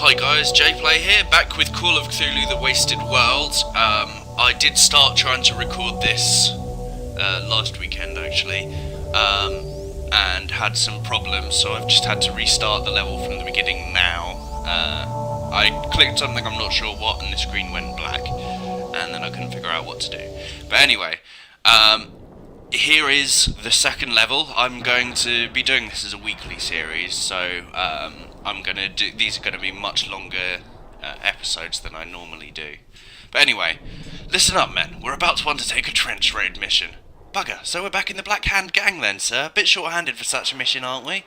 Hi guys, JPlay here, back with Call of Cthulhu The Wasted World. I did start trying to record this last weekend actually, and had some problems, so I've just had to restart the level from the beginning now. I clicked something, I'm not sure what, and the screen went black, and then I couldn't figure out what to do. But anyway, here is the second level. I'm going to be doing this as a weekly series, so these are going to be much longer episodes than I normally do. But anyway, listen up men, we're about to undertake a trench raid mission. Bugger, so we're back in the Black Hand gang then, sir? Bit short-handed for such a mission, aren't we?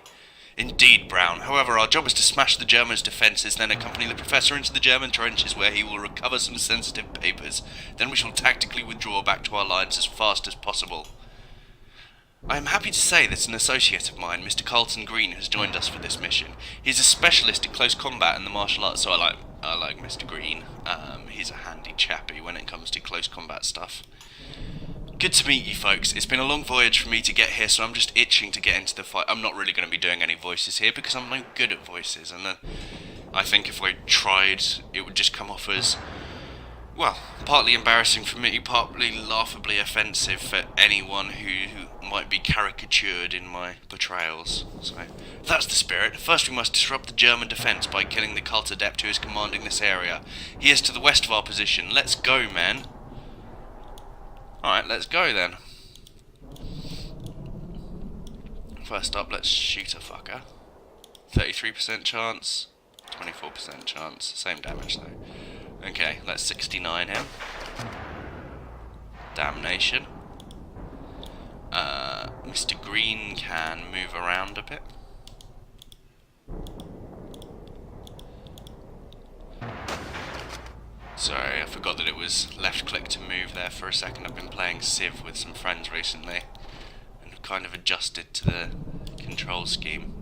Indeed, Brown. However, our job is to smash the Germans' defences, then accompany the Professor into the German trenches where he will recover some sensitive papers. Then we shall tactically withdraw back to our lines as fast as possible. I am happy to say that an associate of mine, Mr. Carlton Green, has joined us for this mission. He's a specialist in close combat and the martial arts, so I like Mr. Green. He's a handy chappy when it comes to close combat stuff. Good to meet you folks. It's been a long voyage for me to get here, so I'm just itching to get into the fight. I'm not really going to be doing any voices here because I'm no good at voices, and I think if I tried, it would just come off as, well, partly embarrassing for me, partly laughably offensive for anyone who might be caricatured in my portrayals. So, that's the spirit. First we must disrupt the German defence by killing the cult adept who is commanding this area. He is to the west of our position. Let's go, men. Alright, let's go then. First up, let's shoot a fucker. 33% chance, 24% chance, same damage though. Okay, let's 69 him. Damnation. Mr. Green can move around a bit. Sorry, I forgot that it was left click to move there for a second. I've been playing Civ with some friends recently and have kind of adjusted to the control scheme.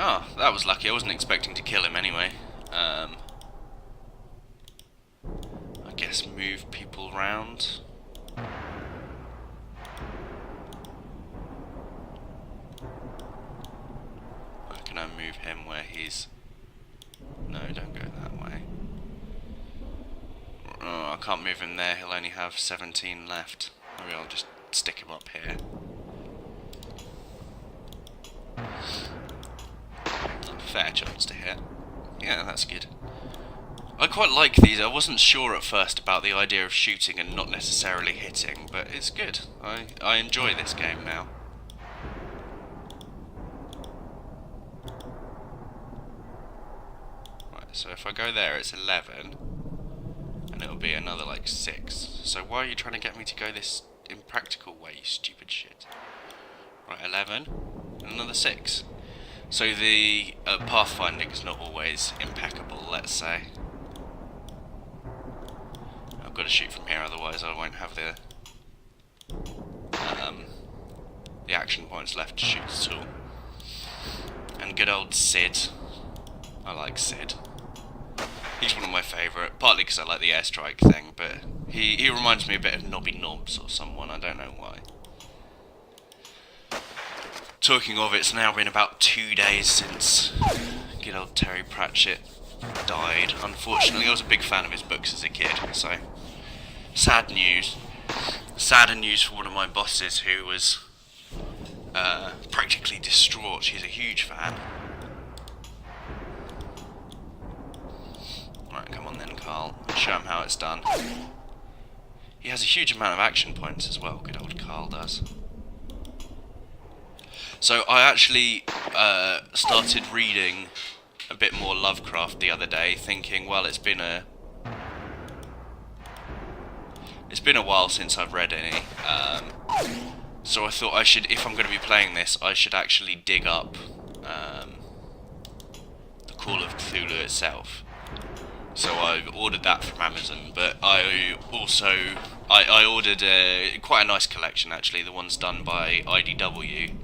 Oh, that was lucky. I wasn't expecting to kill him anyway. I guess move people round. Or can I move him where he's... No, don't go that way. Oh, I can't move him there. He'll only have 17 left. Maybe I'll just stick him up here. Fair chance to hit. Yeah, that's good. I quite like these. I wasn't sure at first about the idea of shooting and not necessarily hitting, but it's good. I enjoy this game now. Right, so if I go there it's 11, and it'll be another like 6. So why are you trying to get me to go this impractical way, you stupid shit? Right, 11, and another 6. So the pathfinding is not always impeccable, let's say. I've got to shoot from here, otherwise I won't have the action points left to shoot at all. And good old Sid. I like Sid. He's one of my favourite, partly because I like the airstrike thing, but he reminds me a bit of Nobby Nobbs or someone, I don't know why. Talking of, it's now been about 2 days since good old Terry Pratchett died. Unfortunately, I was a big fan of his books as a kid, so sad news. Sadder news for one of my bosses who was practically distraught. She's a huge fan. Right, come on then, Carl. Show him how it's done. He has a huge amount of action points as well, good old Carl does. So I actually started reading a bit more Lovecraft the other day, thinking, well, it's been a while since I've read any. So I thought I should, if I'm going to be playing this, I should actually dig up the Call of Cthulhu itself. So I ordered that from Amazon, but I also I ordered quite a nice collection actually. The one's done by IDW.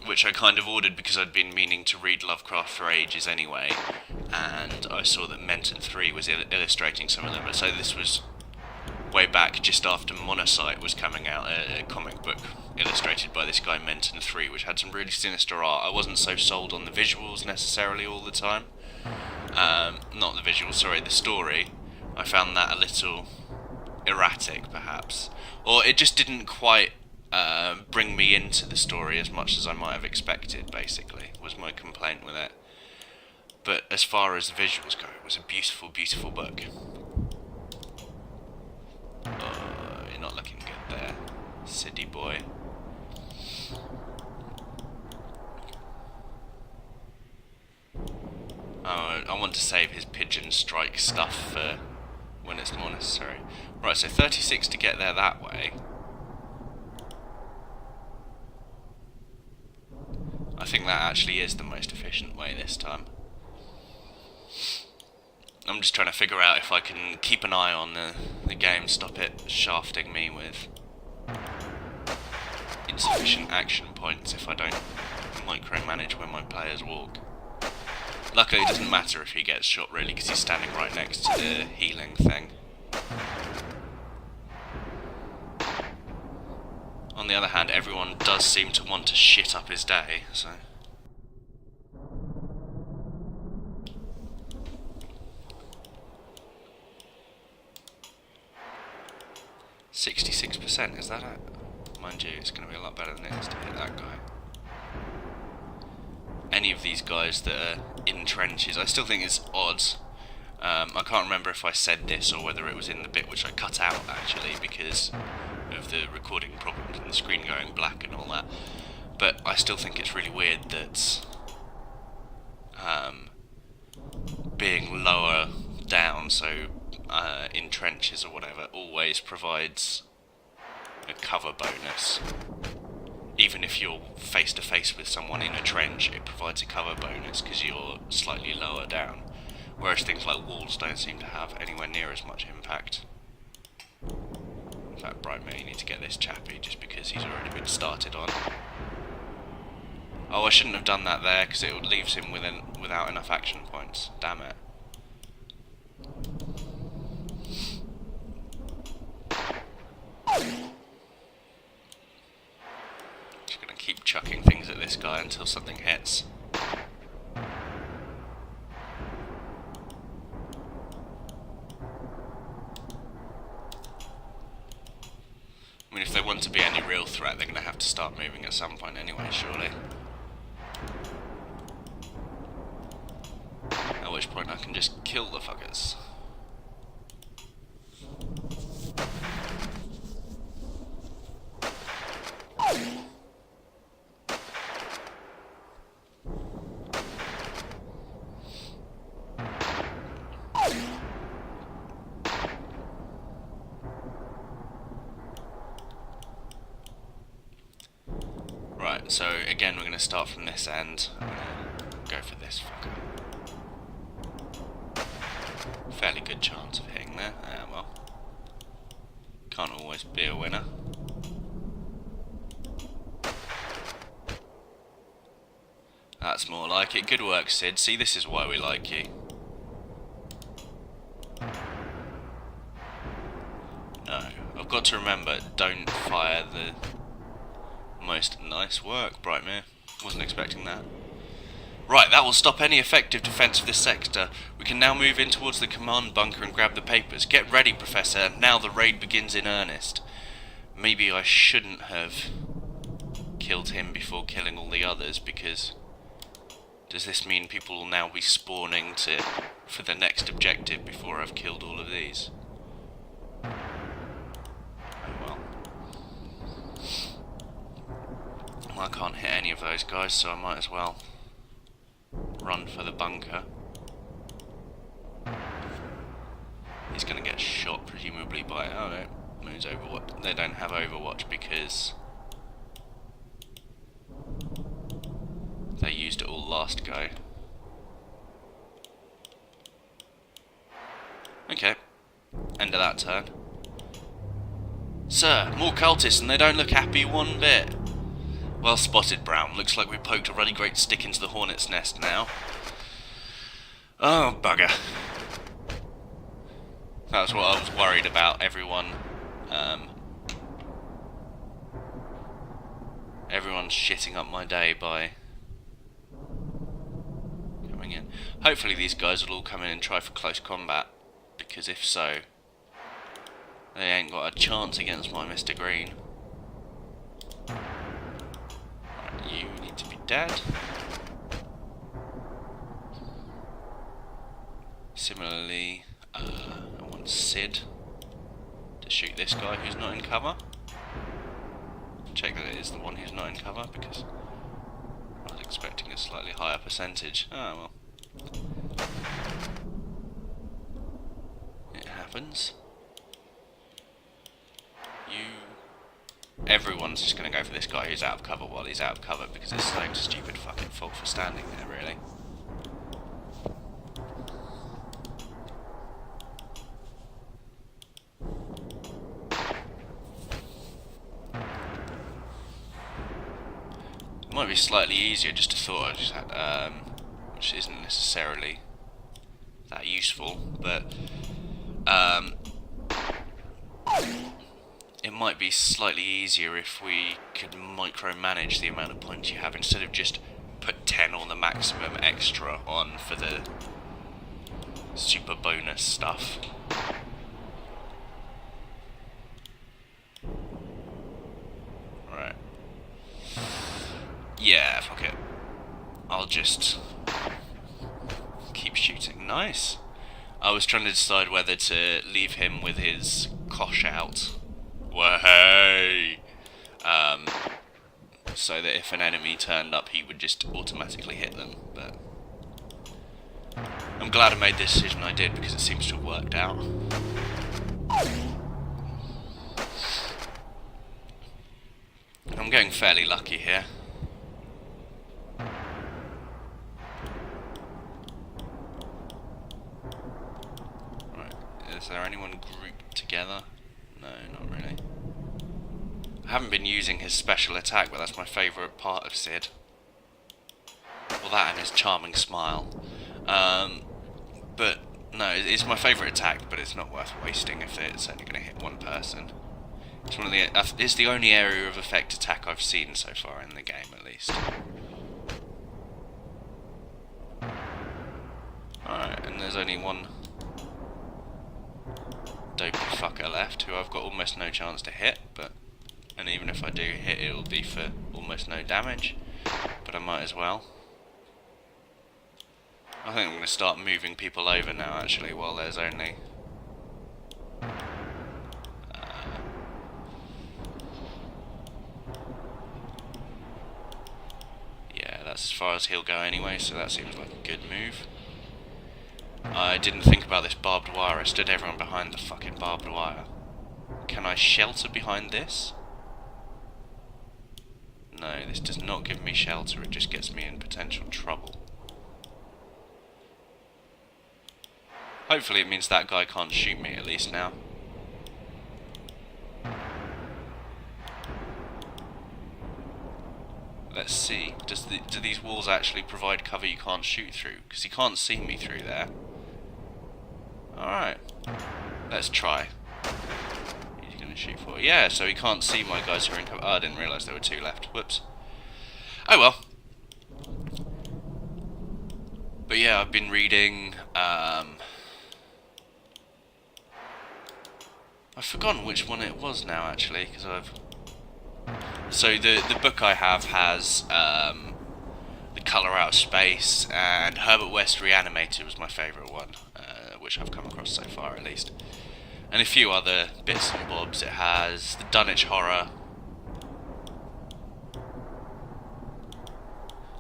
which I kind of ordered because I'd been meaning to read Lovecraft for ages anyway, and I saw that Menton 3 was illustrating some of them, so this was way back just after Monocyte was coming out, a comic book illustrated by this guy Menton 3, which had some really sinister art. I wasn't so sold on the visuals necessarily all the time. Not the visuals, sorry, the story. I found that a little erratic, perhaps. Or it just didn't quite bring me into the story as much as I might have expected, basically, was my complaint with it. But as far as the visuals go, it was a beautiful, beautiful book. Oh, you're not looking good there, city boy. Oh, I want to save his pigeon strike stuff for when it's more necessary. Right, so 36 to get there that way. I think that actually is the most efficient way this time. I'm just trying to figure out if I can keep an eye on the game, stop it shafting me with insufficient action points if I don't micromanage when my players walk. Luckily it doesn't matter if he gets shot really, because he's standing right next to the healing thing. On the other hand, everyone does seem to want to shit up his day, so... 66%, is that it? Mind you, it's going to be a lot better than this to hit that guy. Any of these guys that are in trenches, I still think it's odds. I can't remember if I said this or whether it was in the bit which I cut out, actually, because of the recording problems and the screen going black and all that. But I still think it's really weird that being lower down, so in trenches or whatever, always provides a cover bonus. Even if you're face to face with someone in a trench, it provides a cover bonus because you're slightly lower down. Whereas things like walls don't seem to have anywhere near as much impact. In fact, Brightmare, you need to get this chappy just because he's already been started on. Oh, I shouldn't have done that there because it leaves him without enough action points. Damn it. Just gonna keep chucking things at this guy until something hits. I mean, if they want to be any real threat, they're going to have to start moving at some point anyway, surely. At which point I can just kill the fuckers. Right, so again we're going to start from this end. I'm going to go for this fucker. Fairly good chance of hitting there. Ah, well. Can't always be a winner. That's more like it. Good work, Sid. See, this is why we like you. No, I've got to remember, don't fire the most nice work, Brightmare. Wasn't expecting that. Right, that will stop any effective defense of this sector. We can now move in towards the command bunker and grab the papers. Get ready, Professor. Now the raid begins in earnest. Maybe I shouldn't have killed him before killing all the others, because does this mean people will now be spawning for the next objective before I've killed all of these? Oh well. Well, I can't hit any of those guys, so I might as well run for the bunker. He's going to get shot presumably by... oh no, Moon's Overwatch. They don't have Overwatch because they used it all last go. Okay, end of that turn. Sir, more cultists and they don't look happy one bit. Well spotted, Brown. Looks like we poked a really great stick into the hornet's nest now. Oh, bugger. That's what I was worried about. Everyone's shitting up my day by coming in. Hopefully these guys will all come in and try for close combat, because if so, they ain't got a chance against my Mr. Green. Right, you need to be dead. Similarly, I want Sid to shoot this guy who's not in cover. Check that it is the one who's not in cover, because I was expecting a slightly higher percentage. Oh well. It happens. Everyone's just going to go for this guy who's out of cover while he's out of cover, because it's so stupid fucking fault for standing there, really. It might be slightly easier just to thought I just had, which isn't necessarily that useful, but it might be slightly easier if we could micromanage the amount of points you have, instead of just put 10 or the maximum extra on for the super bonus stuff. Right. Yeah, fuck it. I'll just keep shooting. Nice. I was trying to decide whether to leave him with his cosh out. Wahey! So that if an enemy turned up, he would just automatically hit them, but I'm glad I made the decision I did, because it seems to have worked out. I'm getting fairly lucky here. Right, is there anyone grouped together? No, not really. I haven't been using his special attack, but that's my favourite part of Sid. Well, that and his charming smile. But no, it's my favourite attack, but it's not worth wasting if it's only going to hit one person. It's one of the. It's the only area of effect attack I've seen so far in the game, at least. Alright, and there's only one dopey fucker left, who I've got almost no chance to hit, and even if I do hit, it'll be for almost no damage, but I might as well. I think I'm going to start moving people over now, actually, while there's only yeah, that's as far as he'll go anyway, so that seems like a good move. I didn't think about this barbed wire. I stood everyone behind the fucking barbed wire. Can I shelter behind this? No, this does not give me shelter. It just gets me in potential trouble. Hopefully it means that guy can't shoot me, at least now. Let's see. Do these walls actually provide cover you can't shoot through? Because he can't see me through there. Alright. Let's try. He's going to shoot for... Yeah, so he can't see my guys who are in cover. Oh, I didn't realise there were two left. Whoops. Oh well. But yeah, I've been reading... I've forgotten which one it was now, actually, because I've... So the book I have has The Colour Out of Space, and Herbert West Reanimated was my favourite one, which I've come across so far, at least. And a few other bits and bobs. It has The Dunwich Horror.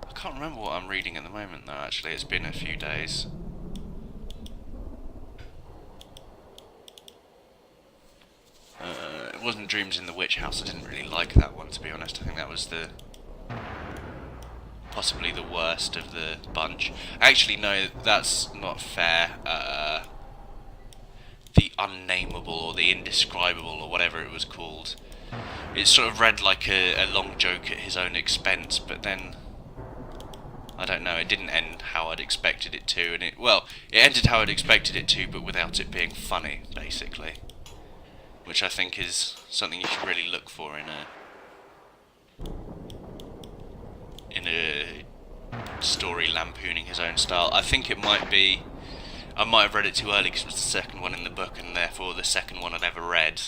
I can't remember what I'm reading at the moment, though, actually. It's been a few days. It wasn't Dreams in the Witch House. I didn't really like that one, to be honest. I think that was possibly the worst of the bunch. Actually, no, that's not fair. The Unnameable, or the Indescribable, or whatever it was called, it sort of read like a long joke at his own expense, but then I don't know, it didn't end how I'd expected it to, and it ended how I'd expected it to, but without it being funny, basically. Which I think is something you should really look for in a story lampooning his own style. I think it might be, I might have read it too early because it was the second one in the book, and therefore the second one I'd ever read.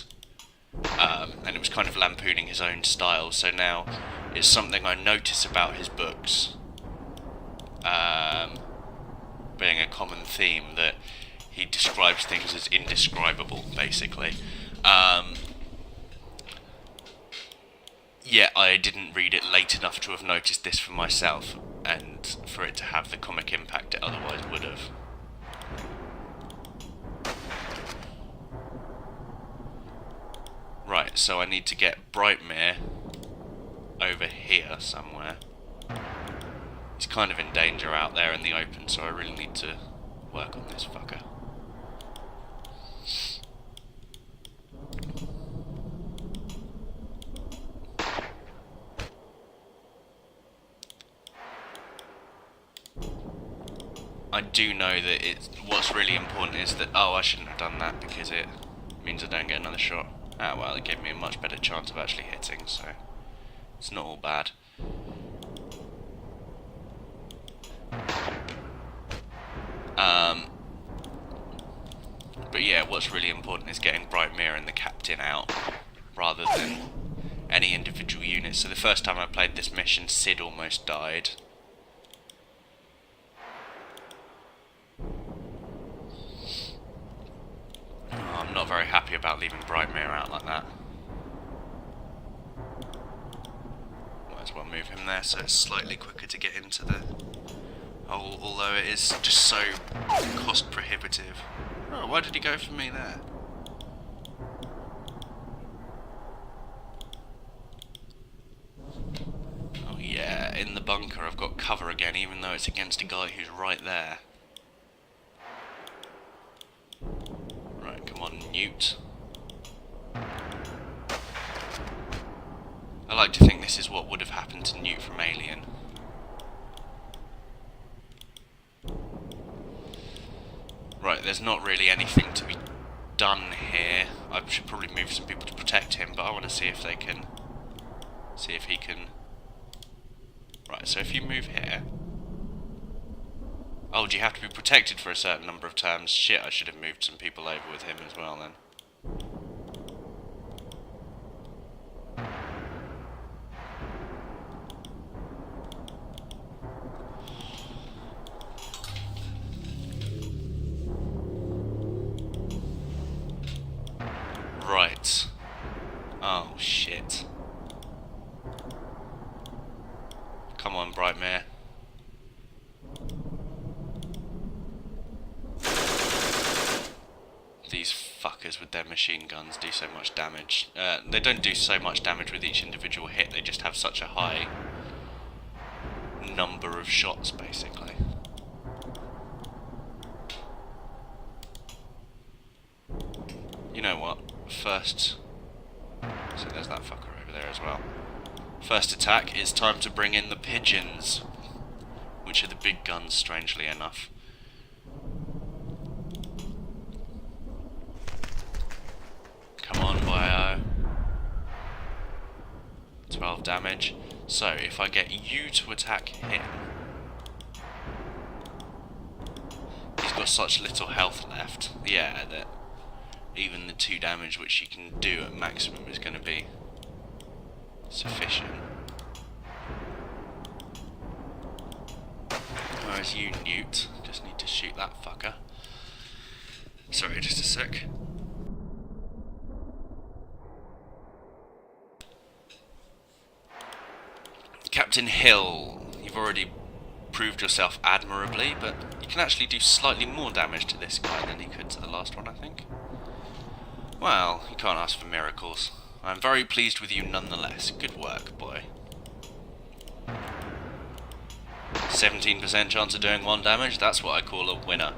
And it was kind of lampooning his own style, so now it's something I notice about his books. Being a common theme, that he describes things as indescribable, basically. Yeah, I didn't read it late enough to have noticed this for myself, and for it to have the comic impact it otherwise would have. Right, so I need to get Brightmere over here somewhere. He's kind of in danger out there in the open, so I really need to work on this fucker. I do know that what's really important is that, oh, I shouldn't have done that because it means I don't get another shot. Ah, well, it gave me a much better chance of actually hitting, so it's not all bad. But yeah, what's really important is getting Brightmere and the captain out, rather than any individual units. So the first time I played this mission, Sid almost died. Oh, I'm not very happy about leaving Brightmere out like that. Might as well move him there so it's slightly quicker to get into the... although it is just so cost prohibitive. Oh, why did he go for me there? Oh yeah, in the bunker I've got cover again, even though it's against a guy who's right there. Right, come on, Newt. I like to think this is what would have happened to Newt from Alien. Right, there's not really anything to be done here. I should probably move some people to protect him, but I want to see if they can... see if he can... Right, so if you move here... Oh, do you have to be protected for a certain number of terms? Shit, I should have moved some people over with him as well then. Right. Oh, shit. Come on, Brightmere. These fuckers with their machine guns do so much damage. They don't do so much damage with each individual hit, they just have such a high number of shots, basically. You know what? First... So there's that fucker over there as well. First attack is time to bring in the pigeons, which are the big guns, strangely enough. Come on, Bio. 12 damage. So, if I get you to attack him... He's got such little health left. Yeah, that even the 2 damage which you can do at maximum is going to be sufficient. Whereas you, Newt, just need to shoot that fucker. Sorry, just a sec. Captain Hill, you've already proved yourself admirably, but you can actually do slightly more damage to this guy than he could to the last one, I think. Well, you can't ask for miracles. I'm very pleased with you nonetheless. Good work, boy. 17% chance of doing 1 damage, that's what I call a winner.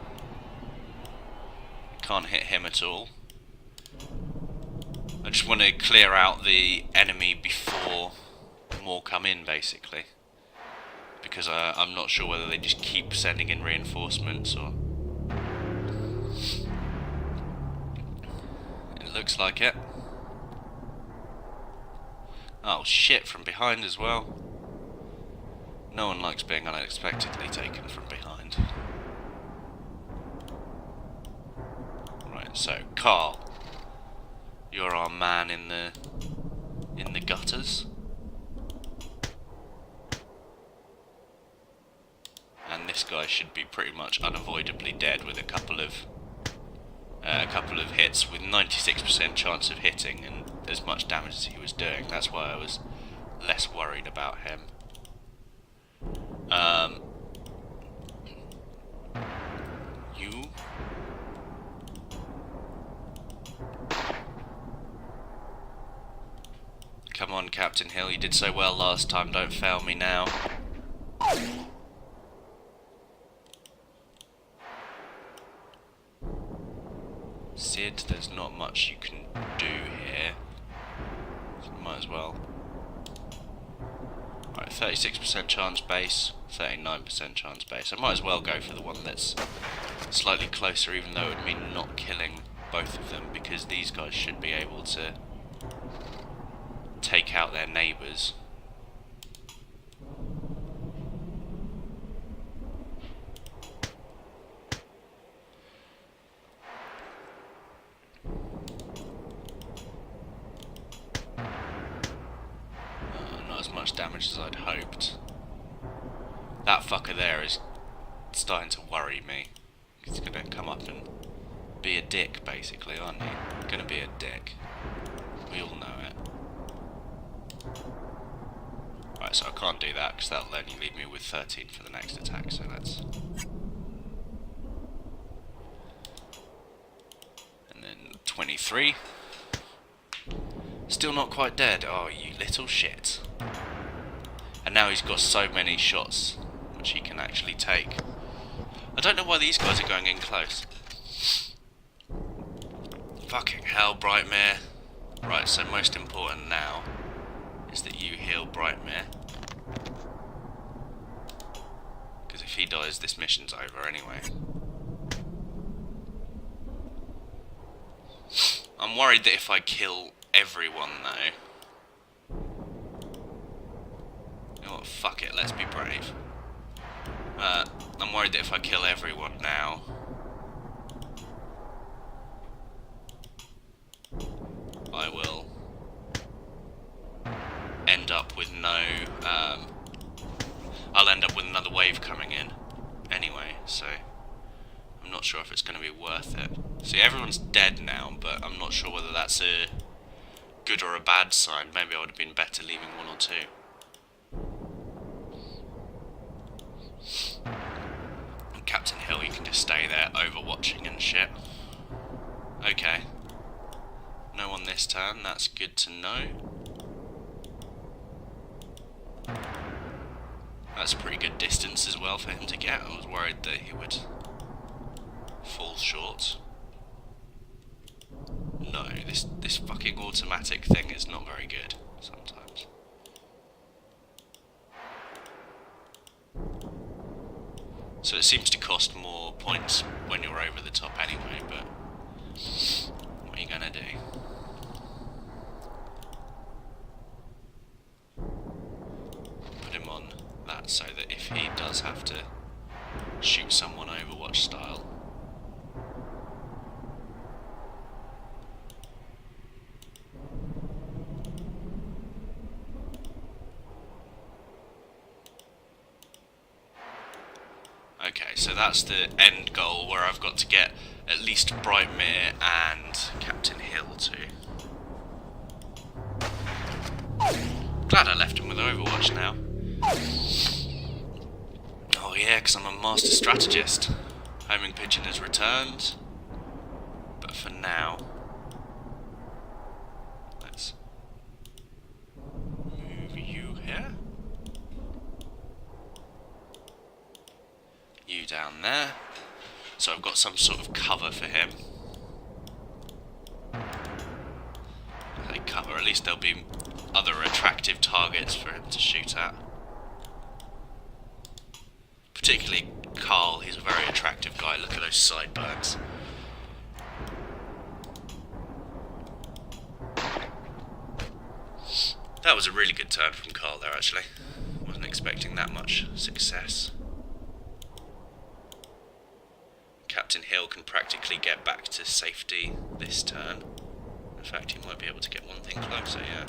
Can't hit him at all. I just want to clear out the enemy before more come in, basically. Because I'm not sure whether they just keep sending in reinforcements or... It looks like it. Oh shit, from behind as well. No one likes being unexpectedly taken from behind. Right, so Carl, you're our man in the gutters. And this guy should be pretty much unavoidably dead with a couple of hits with 96% chance of hitting and as much damage as he was doing. That's why I was less worried about him. You? Come on, Captain Hill, you did so well last time, don't fail me now. Sid, there's not much you can do here. So might as well. Right, 36% chance base, 39% chance base. I might as well go for the one that's slightly closer, even though it would mean not killing both of them, because these guys should be able to take out their neighbours. Not as much damage as I'd hoped. That fucker there is starting to worry me. He's gonna come up and be a dick, basically, aren't you? Gonna be a dick. We all know it. Right, so I can't do that because that'll only leave me with 13 for the next attack, so that's... And then 23. Still not quite dead. Oh, you little shit. And now he's got so many shots which he can actually take. I don't know why these guys are going in close. Fucking hell, Brightmere. Right, so most important now is that you heal Brightmere. Because if he dies, this mission's over anyway. I'm worried that if I kill everyone, though... You know what, fuck it, let's be brave. I'm worried that if I kill everyone now... I will end up with no... I'll end up with another wave coming in anyway, so I'm not sure if it's going to be worth it. See, everyone's dead now, but I'm not sure whether that's a good or a bad sign. Maybe I would have been better leaving one or two. And Captain Hill, you can just stay there overwatching and shit. Okay. No one this turn, that's good to know. That's a pretty good distance as well for him to get. I was worried that he would fall short. No, this fucking automatic thing is not very good sometimes. So it seems to cost more points when you're over the top anyway, but what are you gonna do? Put him on that so that if he does have to shoot someone Overwatch style, okay, so that's the end goal where I've got to get at least Brightmere and Captain Hill to. Glad I left him with Overwatch now. Oh yeah, because I'm a master strategist. Homing Pigeon has returned. But for now, let's move you here. You down there. So I've got some sort of cover for him. at least there'll be other attractive targets for him to shoot at. Particularly Carl, he's a very attractive guy. Look at those sideburns. That was a really good turn from Carl there, actually. Wasn't expecting that much success. Captain Hill can practically get back to safety this turn. In fact, he might be able to get one thing closer, yeah.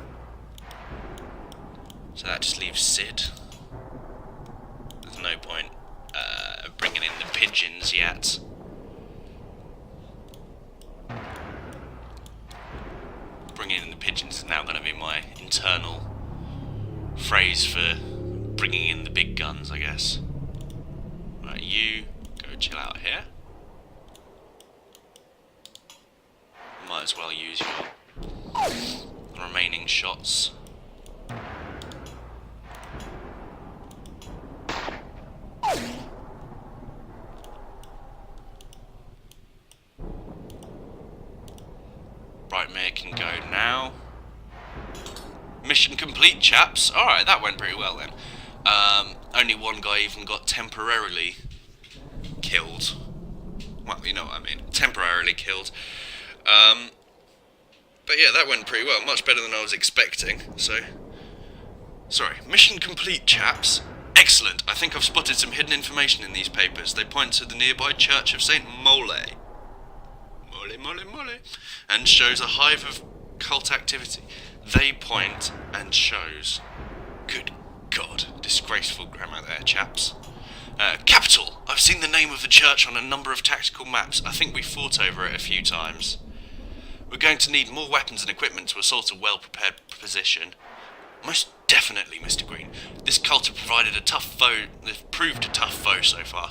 So that just leaves Sid. There's no point bringing in the pigeons yet. Bringing in the pigeons is now going to be my internal phrase for bringing in the big guns, I guess. Right, you go chill out here. Might as well use your remaining shots. Brightmere can go now. Mission complete, chaps. Alright, that went pretty well then. Only one guy even got temporarily killed. Well, you know what I mean. Temporarily killed. But yeah, that went pretty well. Much better than I was expecting. So, sorry. Mission complete, chaps. Excellent. I think I've spotted some hidden information in these papers. They point to the nearby church of St. Mole. Mole. And shows a hive of cult activity. They point and shows. Good God. Disgraceful grammar there, chaps. Capital! I've seen the name of the church on a number of tactical maps. I think we fought over it a few times. We're going to need more weapons and equipment to assault a well-prepared position. Most definitely, Mr. Green. This cult have provided a tough foe. They've proved a tough foe so far,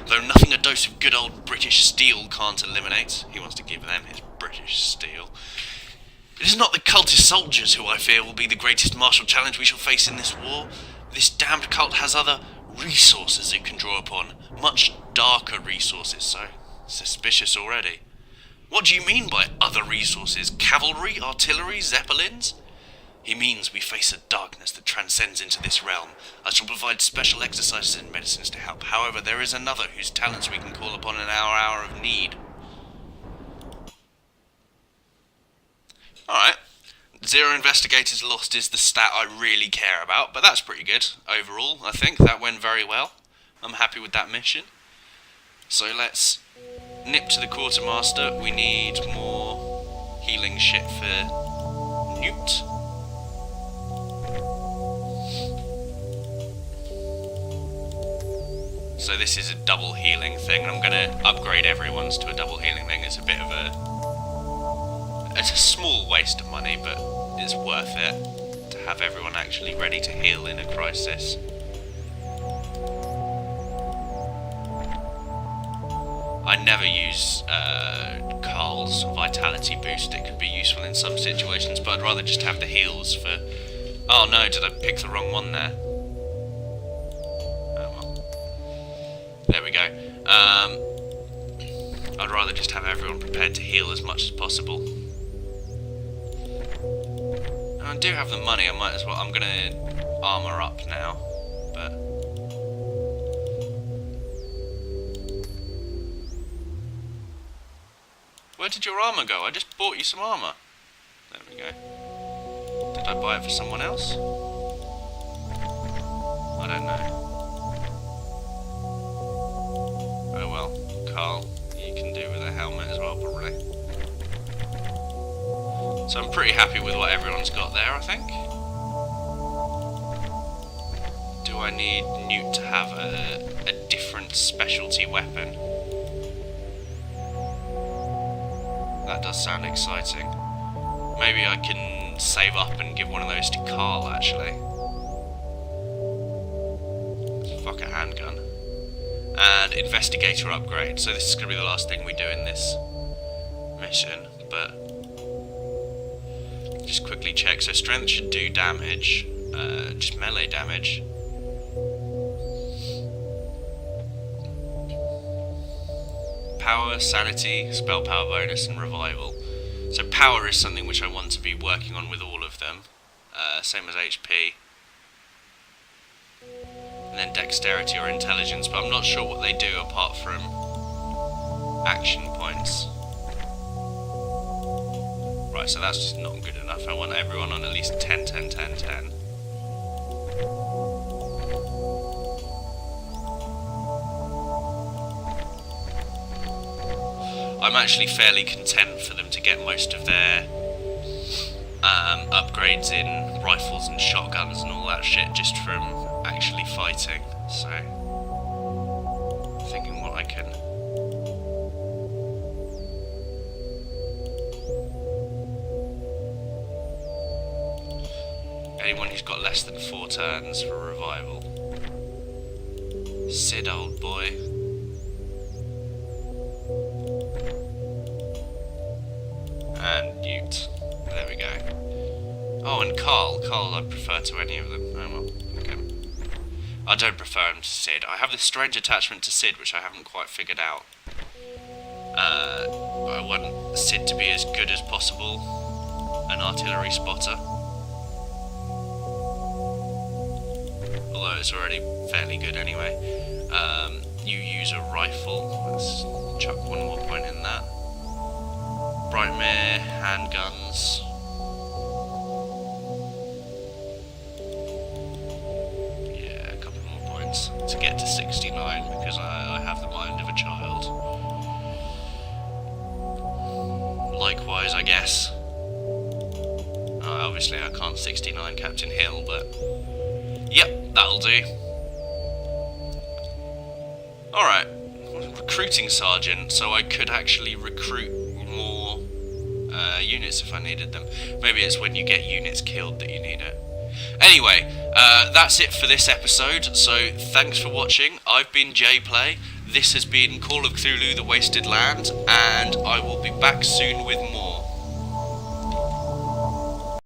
though nothing a dose of good old British steel can't eliminate. He wants to give them his British steel. It is not the cultist soldiers who I fear will be the greatest martial challenge we shall face in this war. This damned cult has other resources it can draw upon. Much darker resources, so suspicious already. What do you mean by other resources? Cavalry, artillery, zeppelins? He means we face a darkness that transcends into this realm. I shall provide special exercises and medicines to help. However, there is another whose talents we can call upon in our hour of need. Alright. 0 investigators lost is the stat I really care about, but that's pretty good overall, I think. That went very well. I'm happy with that mission. So let's nip to the quartermaster. We need more healing shit for Newt. So this is a double healing thing, and I'm going to upgrade everyone's to a double healing thing. It's a bit of it's a small waste of money, but it's worth it to have everyone actually ready to heal in a crisis. I never use Carl's vitality boost. It could be useful in some situations, but I'd rather just have the heals for... Oh no, did I pick the wrong one there? Oh well. There we go. I'd rather just have everyone prepared to heal as much as possible. And I do have the money, I might as well... I'm gonna armour up now, but... Where did your armour go? I just bought you some armour. There we go. Did I buy it for someone else? I don't know. Oh well, Carl, you can do with a helmet as well, probably. So I'm pretty happy with what everyone's got there, I think. Do I need Newt to have a different specialty weapon? That does sound exciting. Maybe I can save up and give one of those to Carl, actually. Fuck a handgun. And investigator upgrade. So this is going to be the last thing we do in this mission, but just quickly check. So strength should do damage, just melee damage. Power, sanity, spell power bonus, and revival. So power is something which I want to be working on with all of them. Same as HP. And then dexterity or intelligence, but I'm not sure what they do apart from action points. Right, so that's just not good enough. I want everyone on at least 10, 10, 10, 10. I'm actually fairly content for them to get most of their upgrades in rifles and shotguns and all that shit just from actually fighting. So, thinking what I can. Anyone who's got less than 4 turns for revival. Sid, old boy. And Newt. There we go. Oh, and Carl. Carl I prefer to any of them. Oh well, okay. I don't prefer him to Sid. I have this strange attachment to Sid which I haven't quite figured out. I want Sid to be as good as possible. An artillery spotter. Although it's already fairly good anyway. You use a rifle. Let's chuck one more point in that. Brightmare, handguns. Yeah, a couple more points to get to 69 because I have the mind of a child. Likewise, I guess. Obviously, I can't 69 Captain Hill, but yep, that'll do. Alright, recruiting sergeant, so I could actually recruit more units if I needed them. Maybe it's when you get units killed that you need it. Anyway, that's it for this episode, so thanks for watching. I've been JPlay, this has been Call of Cthulhu, The Wasted Land, and I will be back soon with more.